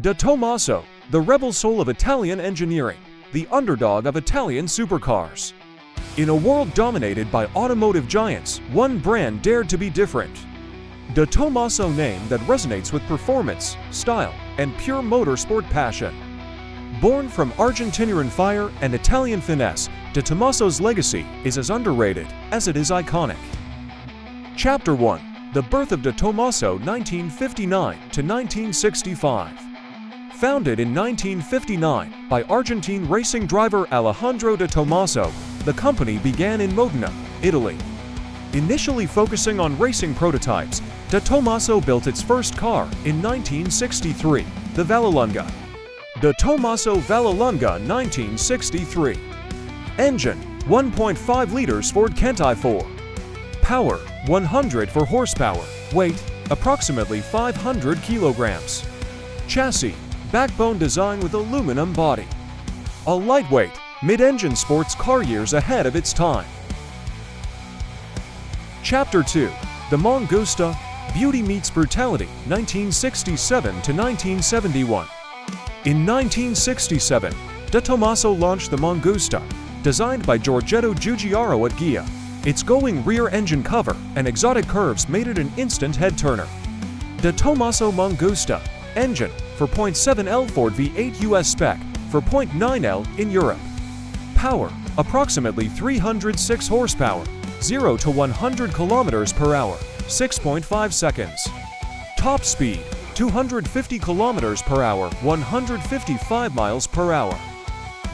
Detomaso, the rebel soul of Italian engineering, the underdog of Italian supercars. In a world dominated by automotive giants, one brand dared to be different. Detomaso name that resonates with performance, style, and pure motorsport passion. Born from Argentinian fire and Italian finesse, Detomaso's legacy is as underrated as it is iconic. Chapter 1: The birth of Detomaso 1959 to 1965. Founded in 1959 by Argentine racing driver Alejandro Detomaso, the company began in Modena, Italy. Initially focusing on racing prototypes, Detomaso built its first car in 1963, the Vallelunga. Detomaso Vallelunga 1963. Engine: 1.5 liters Ford Canti 4. Power: 104 horsepower. Weight: approximately 500 kilograms. Chassis: backbone design with aluminum body. A lightweight, mid-engine sports car years ahead of its time. Chapter 2: The Mangusta, Beauty Meets Brutality, 1967 to 1971. In 1967, Detomaso launched the Mangusta, designed by Giorgetto Giugiaro at Ghia. Its going rear engine cover and exotic curves made it an instant head-turner. Detomaso Mangusta. Engine: 4.7L Ford V8 US spec, 4.9L in Europe. Power: approximately 306 horsepower, 0 to 100 kilometers per hour, 6.5 seconds. Top speed: 250 kilometers per hour, 155 miles per hour.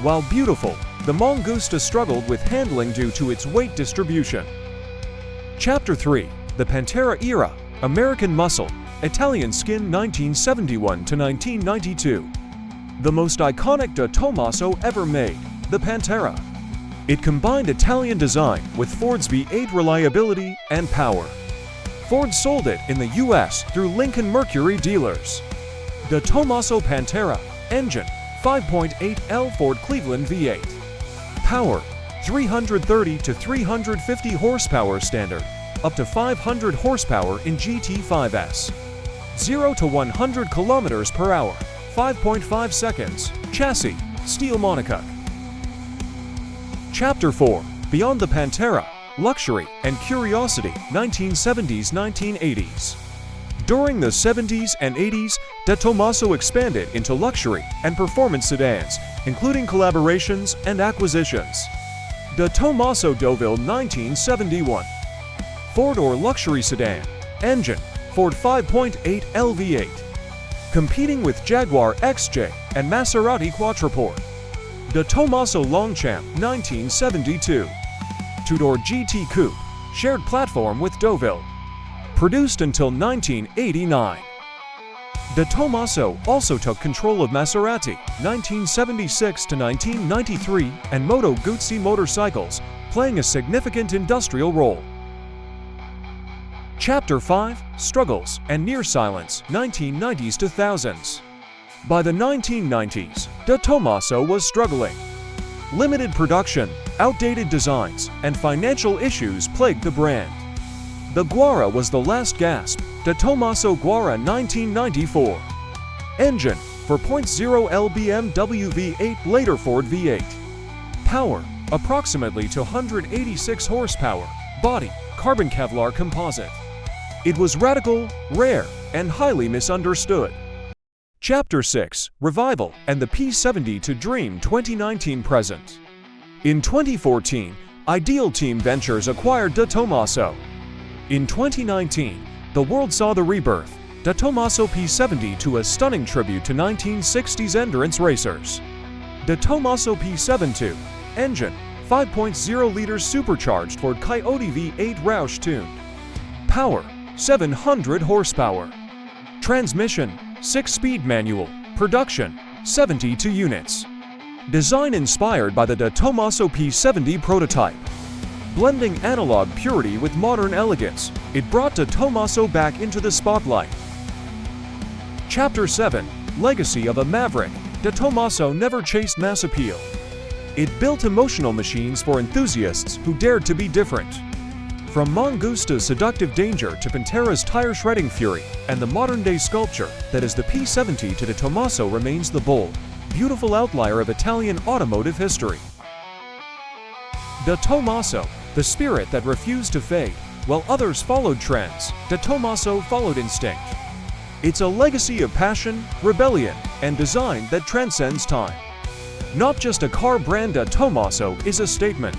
While beautiful, the Mangusta struggled with handling due to its weight distribution. Chapter 3: The Pantera Era, American Muscle, Italian Skin 1971 to 1992. The most iconic Detomaso ever made, the Pantera. It combined Italian design with Ford's V8 reliability and power. Ford sold it in the US through Lincoln Mercury dealers. Detomaso Pantera. Engine: 5.8L Ford Cleveland V8. Power: 330 to 350 horsepower standard, up to 500 horsepower in GT5S. 0 to 100 kilometers per hour, 5.5 seconds. Chassis: steel monocoque. Chapter 4: Beyond the Pantera, Luxury and Curiosity, 1970s-1980s. During the 70s and 80s, Detomaso expanded into luxury and performance sedans, including collaborations and acquisitions. Detomaso Deauville 1971. Four-door luxury sedan. Engine: Ford 5.8 LV8. Competing with Jaguar XJ and Maserati Quattroporte. Detomaso Longchamp 1972. Two-door GT Coupe, shared platform with Deauville. Produced until 1989. Detomaso also took control of Maserati 1976 to 1993 and Moto Guzzi motorcycles, playing a significant industrial role. Chapter 5: Struggles and Near Silence, 1990s to thousands. By the 1990s, Detomaso was struggling. Limited production, outdated designs, and financial issues plagued the brand. The Guara was the last gasp. Detomaso Guara 1994. Engine: 4.0L BMW V8, later Ford V8. Power: approximately 286 horsepower. Body: carbon Kevlar composite. It was radical, rare, and highly misunderstood. Chapter 6: Revival and the P70 to Dream 2019 present. In 2014, Ideal Team Ventures acquired Detomaso. In 2019, the world saw the rebirth, Detomaso P70, to a stunning tribute to 1960s endurance racers. Detomaso P72. Engine: 5.0 liters supercharged Ford Coyote V8 Roush tuned. Power: 700 horsepower. Transmission: 6-speed manual. Production: 72 units. Design inspired by the Detomaso P70 prototype. Blending analog purity with modern elegance, it brought Detomaso back into the spotlight. Chapter 7: Legacy of a Maverick. Detomaso never chased mass appeal. It built emotional machines for enthusiasts who dared to be different. From Mangusta's seductive danger to Pantera's tire-shredding fury, and the modern-day sculpture that is the P70 to Detomaso remains the bold, beautiful outlier of Italian automotive history. Detomaso, the spirit that refused to fade. While others followed trends, Detomaso followed instinct. It's a legacy of passion, rebellion, and design that transcends time. Not just a car brand, Detomaso is a statement.